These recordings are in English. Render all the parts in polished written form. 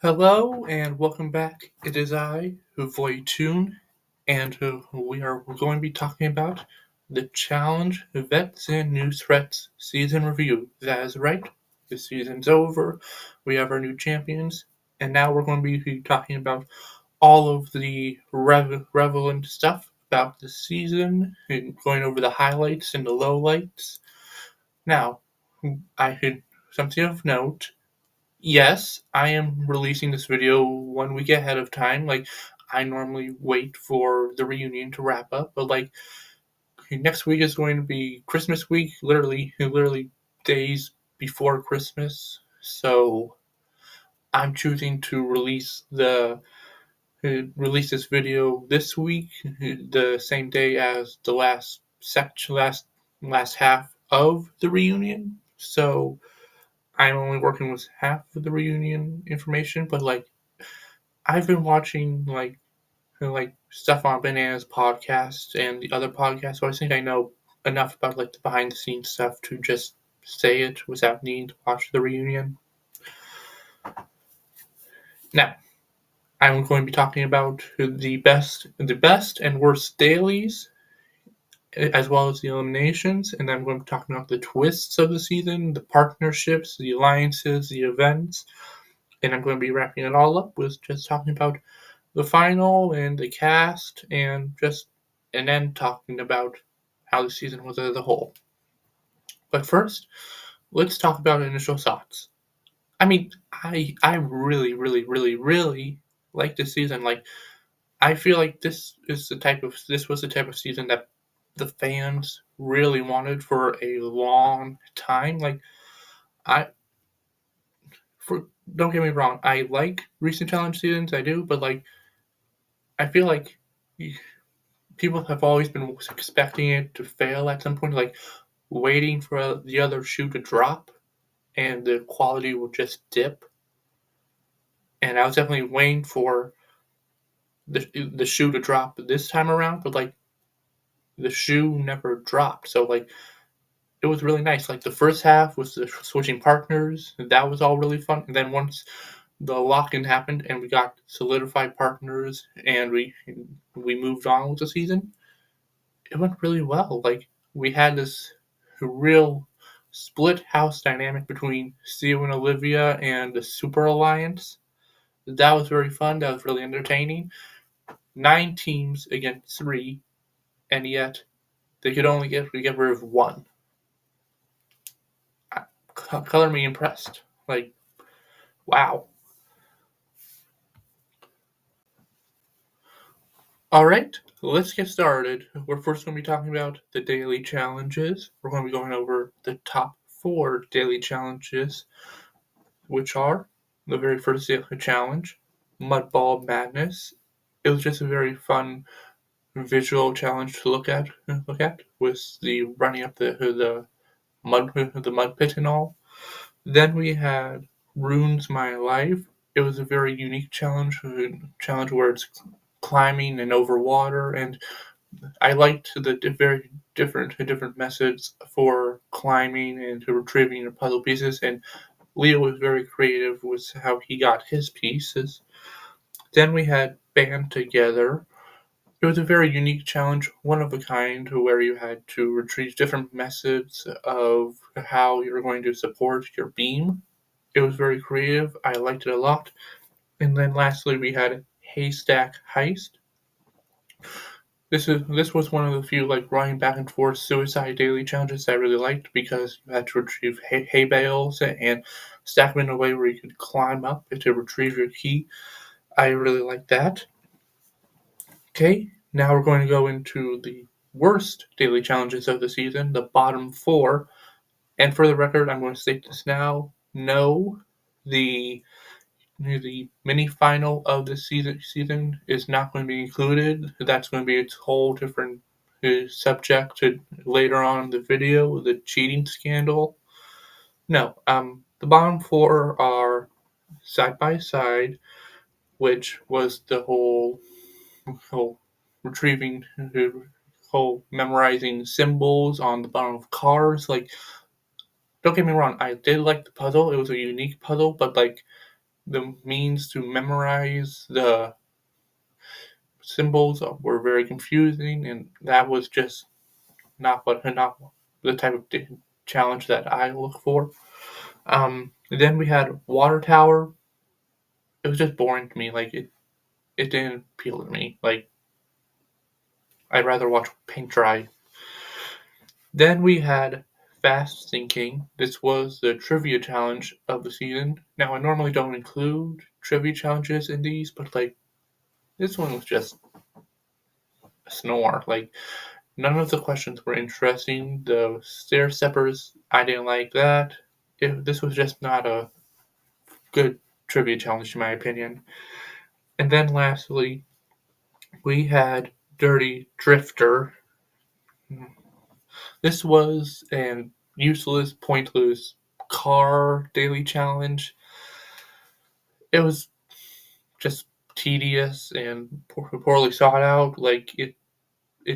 Hello and welcome back. It is I, Voitune, and we're going to be talking about the Challenge Vets and New Threats season review. That is right. The season's over. We have our new champions, and now we're going to be talking about all of the relevant stuff about the season and going over the highlights and the lowlights. Now, I should something of note. Yes, I am releasing this video 1 week ahead of time. I normally wait for the reunion to wrap up, but next week is going to be Christmas week, literally days before Christmas. So I'm choosing to release this video this week, the same day as the last half of the reunion. So I'm only working with half of the reunion information, but I've been watching stuff on Bananas podcast and the other podcasts, so I think I know enough about the behind the scenes stuff to just say it without needing to watch the reunion. Now, I'm going to be talking about the best and worst dailies, as well as the eliminations, and then I'm going to be talking about the twists of the season, the partnerships, the alliances, the events, and I'm going to be wrapping it all up with just talking about the final and the cast and then talking about how the season was as a whole. But first, let's talk about initial thoughts. I mean, I really like this season. I feel like this was the type of season that the fans really wanted for a long time. I for don't get me wrong, I like recent challenge seasons, I do, but I feel like people have always been expecting it to fail at some point, waiting for the other shoe to drop and the quality will just dip. And I was definitely waiting for the shoe to drop this time around, but the shoe never dropped. So it was really nice. The first half was the switching partners, that was all really fun. And then once the lock-in happened and we got solidified partners and we moved on with the season, it went really well. We had this real split house dynamic between Theo and Olivia and the Super Alliance. That was very fun. That was really entertaining. 9 teams against 3, and yet they could only get rid of 1. Color me impressed. Wow. All right, let's get started. We're first going to be talking about the daily challenges. We're going to be going over the top 4 daily challenges, which are the very first daily challenge, Mudball Madness. It was just a very fun visual challenge to look at with the running up the mud pit and all. Then we had Runes My Life. It was a very unique challenge where it's climbing and over water, and I liked the very different methods for climbing and to retrieving the puzzle pieces, and Leo was very creative with how he got his pieces. Then we had Band Together. It was a very unique challenge, one of a kind, where you had to retrieve different methods of how you're going to support your beam. It was very creative. I liked it a lot. And then lastly, we had Haystack Heist. This was one of the few running back and forth suicide daily challenges I really liked, because you had to retrieve hay bales and stack them in a way where you could climb up to retrieve your key. I really liked that. Okay, now we're going to go into the worst daily challenges of the season, the bottom 4. And for the record, I'm going to state this now. No, the mini final of the season is not going to be included. That's going to be its whole different subject to later on in the video, the cheating scandal. No, the bottom 4 are Side by Side, which was the whole retrieving, whole memorizing symbols on the bottom of cars. Don't get me wrong, I did like the puzzle. It was a unique puzzle, but the means to memorize the symbols were very confusing, and that was just not the type of challenge that I look for. Then we had Water Tower. It was just boring to me. Like it didn't appeal to me. Like I'd rather watch paint dry. Then we had Fast Thinking. This was the trivia challenge of the season. Now I normally don't include trivia challenges in these, but like this one was just a snore. Like none of the questions were interesting. The stair steppers, I didn't like that. This was just not a good trivia challenge in my opinion. And then lastly, we had Dirty Drifter. This was an useless, pointless car daily challenge. It was just tedious and poorly thought out. Like it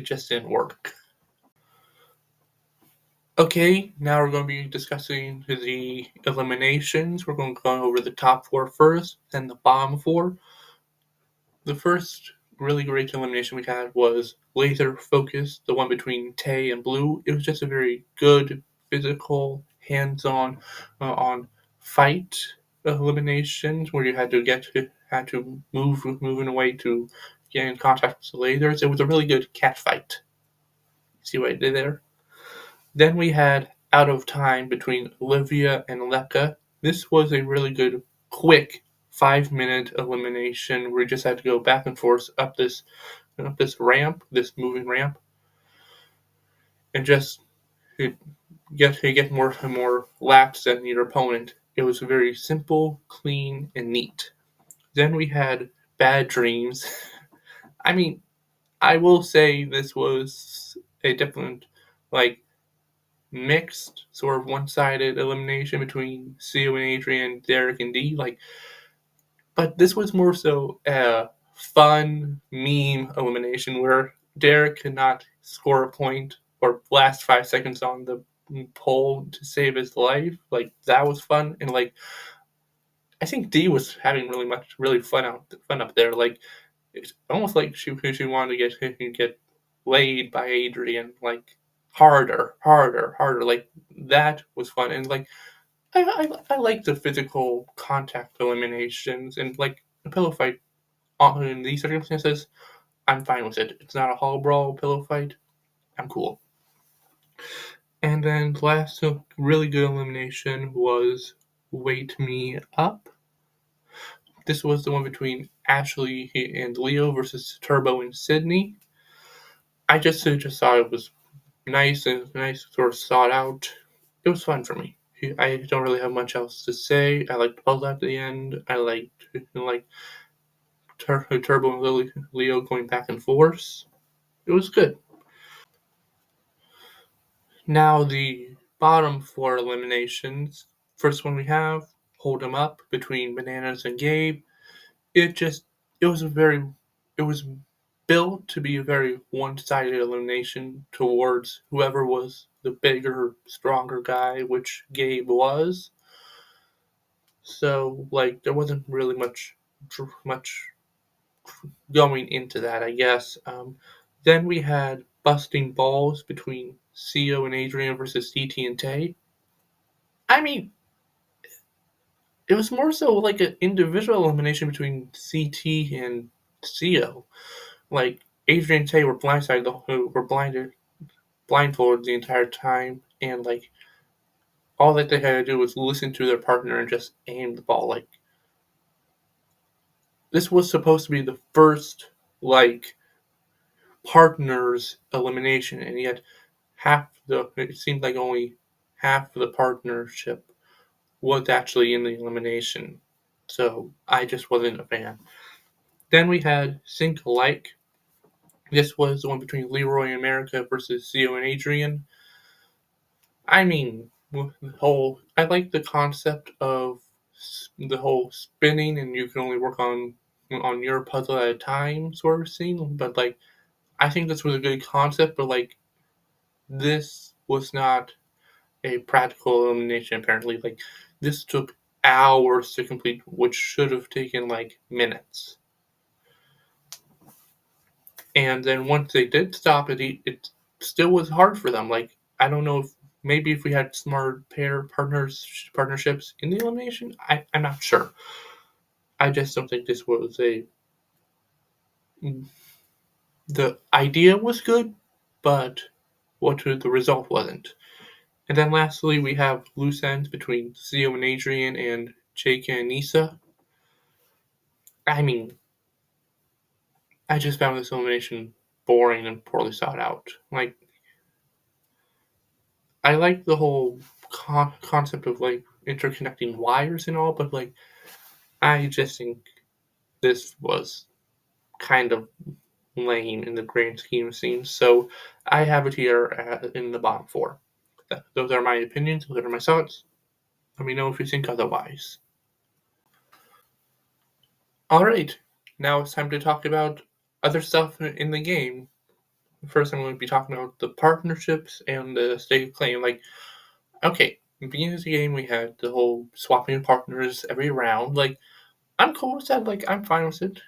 just didn't work. Okay, now we're going to be discussing the eliminations. We're going to go over the top four first, then the bottom four. The first really great elimination we had was Laser Focus, the one between Tay and Blue. It was just a very good, physical, hands-on on fight eliminations where you had to move in a way to get in contact with the lasers. It was a really good cat fight. See what I did there? Then we had Out of Time between Olivia and Lekka. This was a really good, quick 5-minute elimination where you just had to go back and forth up this ramp, this moving ramp, and just get more and more laps than your opponent. It was very simple, clean, and neat. Then we had Bad Dreams. I mean, I will say this was a different, like, mixed, sort of one-sided elimination between Seo and Adrian, Derek and Dee. Like, but this was more so a fun meme elimination where Derek could not score a point or last 5 seconds on the pole to save his life. Like that was fun, and like I think Dee was having really fun up there. Like it's almost like she wanted to get laid by Adrian. Like harder. Like that was fun, and like I like the physical contact eliminations, and like a pillow fight in these circumstances, I'm fine with it. It's not a hall brawl pillow fight. I'm cool. And then the last really good elimination was Wake Me Up. This was the one between Ashley and Leo versus Turbo and Sydney. I just thought it was nice, sort of thought out. It was fun for me. I don't really have much else to say. I liked the puzzle at the end. I liked Turbo and Leo going back and forth. It was good. Now the bottom four eliminations. First one we have Hold 'em Up between Bananas and Gabe. It just it was a very it was built to be a very one-sided elimination towards whoever was the bigger, stronger guy, which Gabe was. So like there wasn't really much going into that, I guess. Then we had Busting Balls between Seo and Adrian versus CT and Tay. I mean, it was more so like an individual elimination between CT and Seo. Like Adrian and Tay were blindfolded the entire time, and like all that they had to do was listen to their partner and just aim the ball. Like this was supposed to be the first like partners elimination, and yet it seemed like only half of the partnership was actually in the elimination. So I just wasn't a fan. Then we had Sync Alike. This was the one between Leroy and America versus Theo and Adrian. I mean, I like the concept of the whole spinning and you can only work on your puzzle at a time sort of thing. But like, I think this was a good concept. But like, this was not a practical elimination. Apparently, like this took hours to complete, which should have taken like minutes. And then once they did stop it, it still was hard for them. Like, I don't know if maybe if we had smart partnerships in the elimination, I'm not sure. I just don't think this was the idea was good, but what the result wasn't. And then lastly, we have loose ends between Theo and Adrian and Jake and Nisa. I mean, I just found this elimination boring and poorly thought out. Like, I like the whole concept of like interconnecting wires and all, but like, I just think this was kind of lame in the grand scheme of things. So I have it here in the bottom four. Those are my opinions. Those are my thoughts. Let me know if you think otherwise. All right, now it's time to talk about other stuff in the game. First, I'm going to be talking about the partnerships and the state of claim. Like, okay, at the beginning of the game, we had the whole swapping of partners every round. Like, I'm cool with that. Like, I'm fine with it.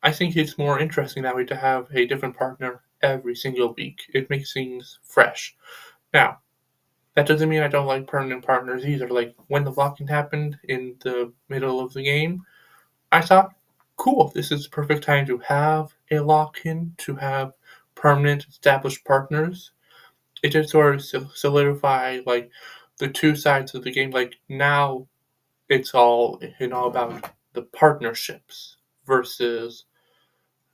I think it's more interesting that way to have a different partner every single week. It makes things fresh. Now, that doesn't mean I don't like permanent partners either. Like, when the locking happened in the middle of the game, I thought, cool, this is the perfect time to have a lock-in, to have permanent established partners. It just sort of solidify like the two sides of the game. Like, now it's all about the partnerships versus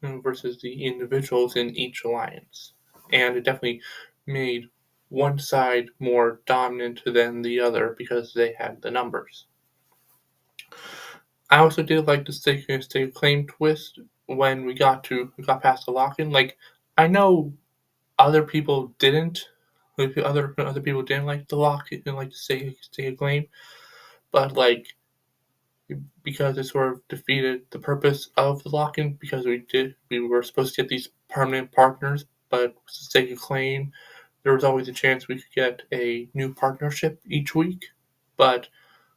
the individuals in each alliance. And it definitely made one side more dominant than the other because they had the numbers. I also did like the stake claim twist when we got past the lock-in. Like, I know other people didn't. Like, other people didn't like the lock-in, like the stake claim, but like, because it sort of defeated the purpose of the lock-in, because we were supposed to get these permanent partners, but with the stake of claim, there was always a chance we could get a new partnership each week. But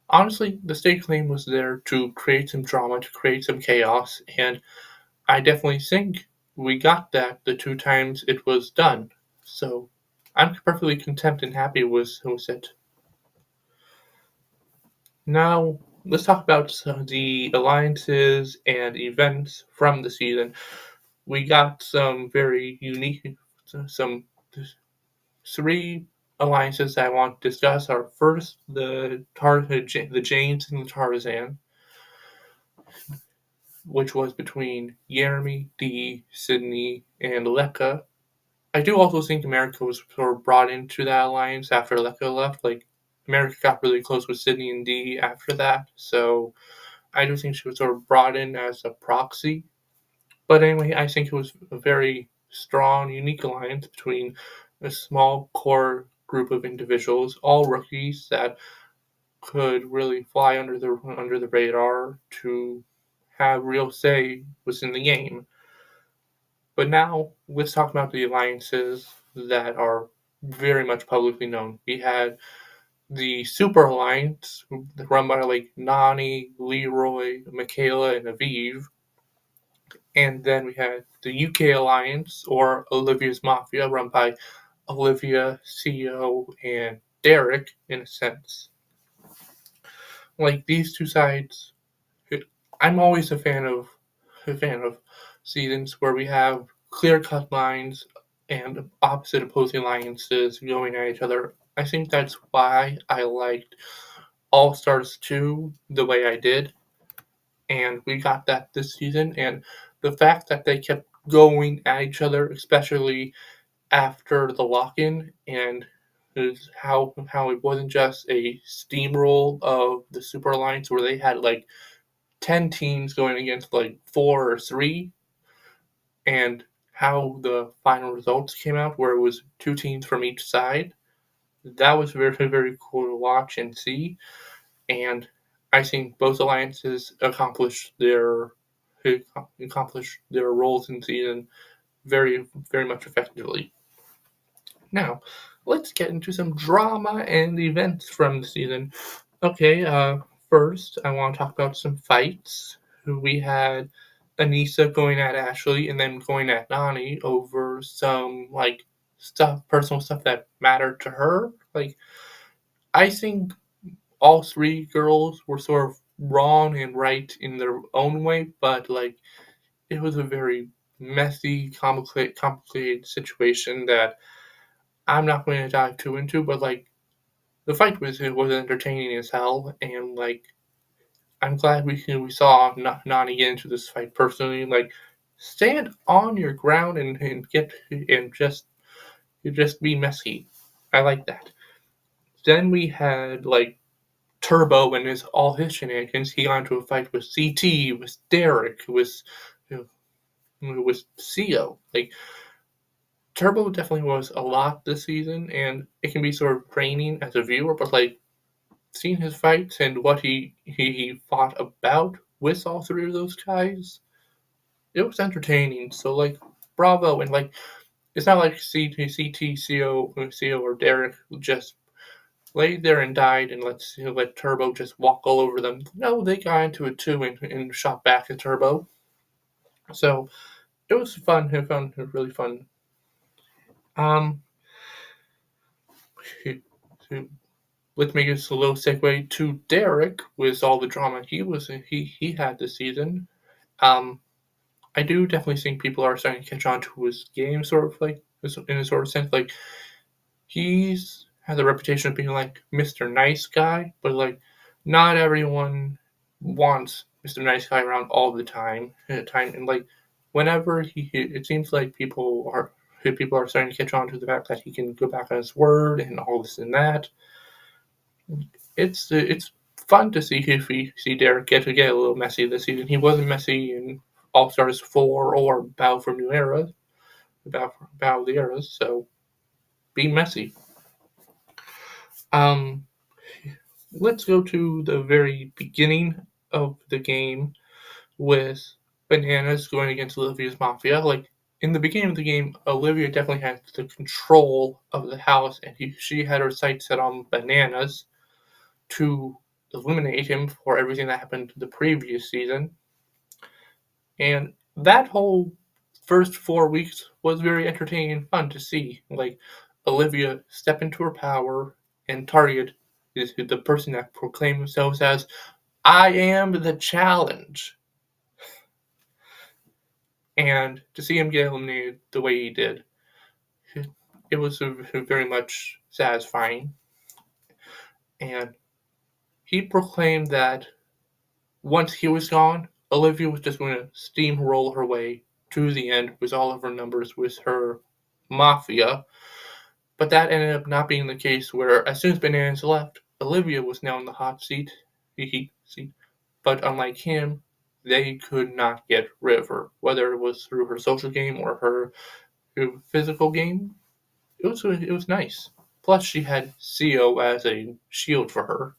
honestly, the stake claim was there to create some drama, to create some chaos, and I definitely think we got that the two times it was done. So I'm perfectly content and happy with it. Now, let's talk about the alliances and events from the season. We got some very unique, some three alliances that I want to discuss are first the Janes and the Tarzan, which was between Jeremy, Dee, Sydney, and Lekka. I do also think America was sort of brought into that alliance after Lekka left. Like, America got really close with Sydney and Dee after that, so I do think she was sort of brought in as a proxy. But anyway, I think it was a very strong, unique alliance between a small core group of individuals, all rookies that could really fly under the radar to have real say within the game. But now let's talk about the alliances that are very much publicly known. We had the Super Alliance run by like Nani, Leroy, Michaela, and Aviv. And then we had the UK Alliance, or Olivia's Mafia, run by Olivia, CEO, and Derek, in a sense. Like, these two sides, I'm always a fan of seasons where we have clear-cut lines and opposite opposing alliances going at each other. I think that's why I liked All Stars 2 the way I did, and we got that this season. And the fact that they kept going at each other, especially after the lock-in, and how it wasn't just a steamroll of the Super Alliance where they had like 10 teams going against like 4 or 3, and how the final results came out where it was 2 teams from each side. That was very, very cool to watch and see, and I think both alliances accomplished their roles in season very, very much effectively. Now, let's get into some drama and events from the season. Okay, first I want to talk about some fights. We had Anissa going at Ashley and then going at Nani over some like stuff, personal stuff that mattered to her. Like I think all three girls were sort of wrong and right in their own way, but like it was a very messy, complicated situation that I'm not going to dive too into. But like the fight was entertaining as hell, and like I'm glad we saw Nani get into this fight personally. Like, stand on your ground and get and just be messy. I like that. Then we had like Turbo and all his shenanigans. He got into a fight with CT, with Derek, you with CO. Like Turbo definitely was a lot this season, and it can be sort of draining as a viewer. But like seeing his fights and what he fought about with all three of those guys, it was entertaining. So like, bravo, and like, it's not like CO, or Derek just laid there and died and let Turbo just walk all over them. No, they got into it too and shot back at Turbo. So it was fun. It was really fun. Um, let's make this a little segue to Derek with all the drama he had this season. Um, I do definitely think people are starting to catch on to his game, sort of like in a sort of sense. Like he's has a reputation of being like Mr. Nice Guy, but like not everyone wants Mr. Nice Guy around all the time. And like whenever it seems like people are starting to catch on to the fact that he can go back on his word and all this and that. It's fun to see Derek get a little messy this season. He wasn't messy in All Stars 4 or Battle for New Era, Battle of the Eras. So be messy. Um, let's go to the very beginning of the game with Bananas going against Olivia's Mafia. Like in the beginning of the game, Olivia definitely had the control of the house, and she had her sights set on Bananas to eliminate him for everything that happened the previous season. And that whole first 4 weeks was very entertaining and fun to see. Like Olivia step into her power and target is the person that proclaim themselves as I am the challenge. And to see him get eliminated the way he did, it was very much satisfying. And he proclaimed that once he was gone, Olivia was just going to steamroll her way to the end with all of her numbers with her mafia. But that ended up not being the case, where as soon as Bananas left, Olivia was now in the hot seat. But unlike him, they could not get rid of her, whether it was through her social game or her physical game. It was nice. Plus, she had CO as a shield for her.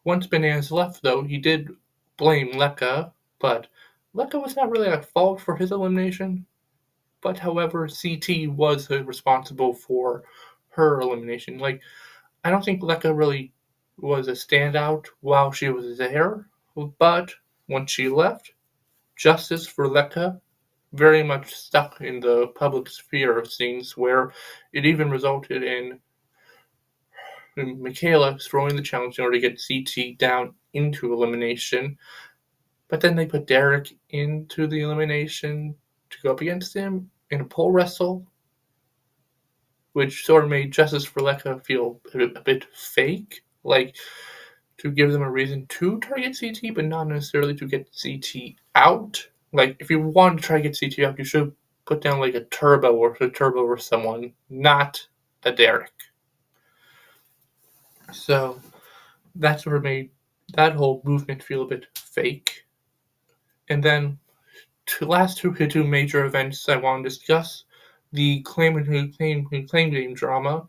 Once Bananas left, though, he did blame Lekka, but Lekka was not really at fault for his elimination. But however, CT was responsible for her elimination. Like, I don't think Lekka really was a standout while she was there, but once she left, justice for Lekka very much stuck in the public sphere of things, where it even resulted in Michaela throwing the challenge in order to get CT down into elimination. But then they put Derek into the elimination to go up against him in a pole wrestle, which sort of made Justice for Lekka feel a bit fake. Like, to give them a reason to target CT, but not necessarily to get CT out. Like, if you want to try to get CT out, you should put down like a Turbo or someone, not a Derek. So that sort of made that whole movement feel a bit fake. And then last two major events I want to discuss: the claim game drama.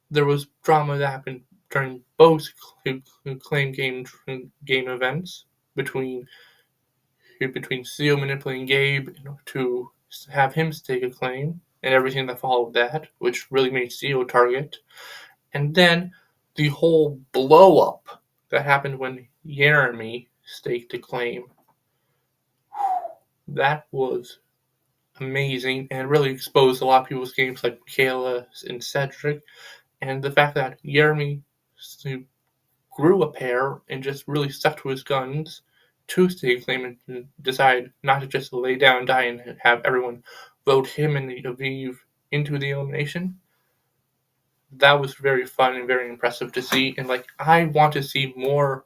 There was drama that happened during both claim game events between Seal manipulating Gabe to have him stake a claim and everything that followed that, which really made Seal a target. And then the whole blow up that happened when Jeremy staked a claim, that was amazing and really exposed a lot of people's games like Michaela and Cedric. And the fact that Jeremy grew a pair and just really stuck to his guns to stake a claim and decide not to just lay down and die and have everyone vote him and the Aviv into the elimination. That was very fun and very impressive to see. And like I want to see more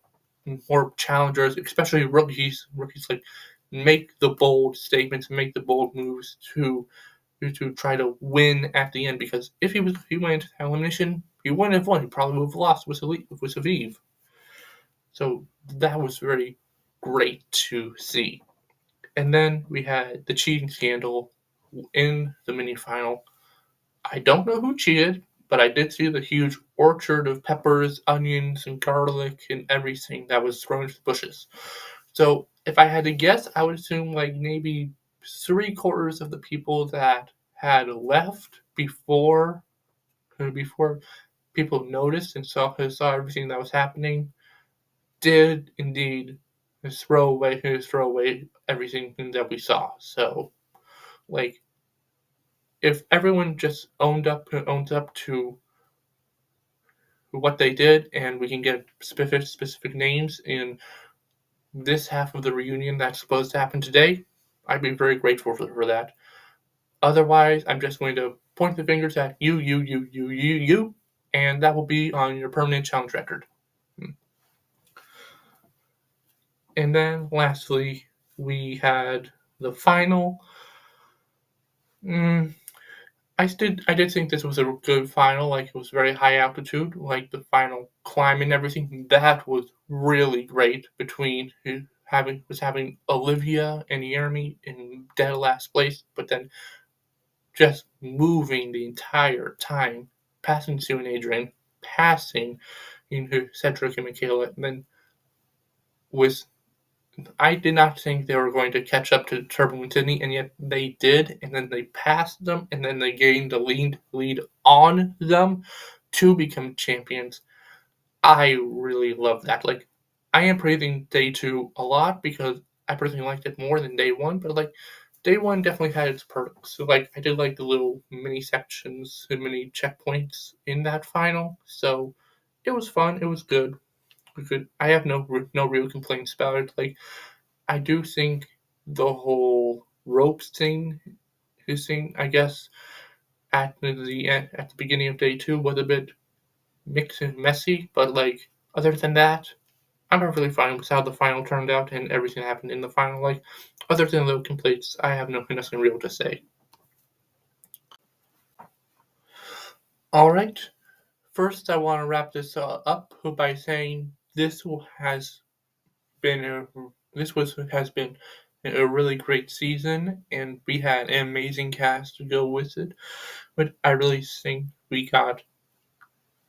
challengers, especially rookies like make the bold statements, make the bold moves to try to win at the end. Because if he went into the elimination, he wouldn't have won. He probably would have lost with Aviv. So that was very great to see. And then we had the cheating scandal in the mini final. I don't know who cheated, but I did see the huge orchard of peppers, onions, and garlic and everything that was thrown into the bushes. So if I had to guess, I would assume like maybe 3/4 of the people that had left before people noticed and saw everything that was happening did indeed throw away everything that we saw. So like if everyone just owns up to what they did, and we can get specific names in this half of the reunion that's supposed to happen today, I'd be very grateful for that. Otherwise, I'm just going to point the fingers at you, and that will be on your permanent challenge record. And then lastly, we had the final. I did think this was a good final. Like it was very high altitude. Like the final climb and everything. That was really great between having Olivia and Jeremy in dead last place, but then just moving the entire time, passing Sue and Adrian, passing Cedric and Michaela, and then with I did not think they were going to catch up to Turbo and Sydney, and yet they did, and then they passed them, and then they gained the lead on them to become champions. I really love that. Like, I am praising day 2 a lot because I personally liked it more than day 1, but like, day 1 definitely had its perks. So like, I did like the little mini sections and mini checkpoints in that final. So it was fun. It was good. I have no real complaints about it. Like, I do think the whole ropes thing, I guess, at the beginning of day 2 was a bit mixed and messy, but like other than that, I'm perfectly fine with how the final turned out and everything that happened in the final. Like other than the complaints, I have nothing real to say. All right. First, I want to wrap this up by saying has been a really great season, and we had an amazing cast to go with it. But I really think we got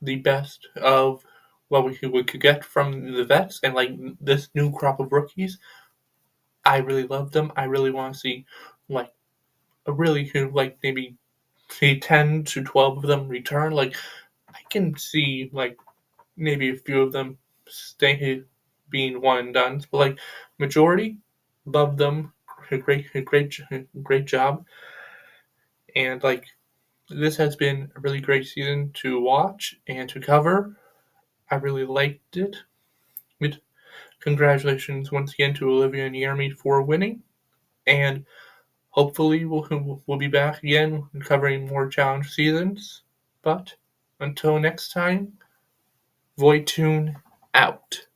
the best of what we could get from the vets, and like this new crop of rookies. I really love them. I really want to see like a really like maybe say 10 to 12 of them return. Like I can see like maybe a few of them stay being one and done, but like majority love them. Great job, and like this has been a really great season to watch and to cover. I really liked it. Congratulations once again to Olivia and Jeremy for winning, and hopefully we'll be back again covering more challenge seasons. But until next time, Void Tune out.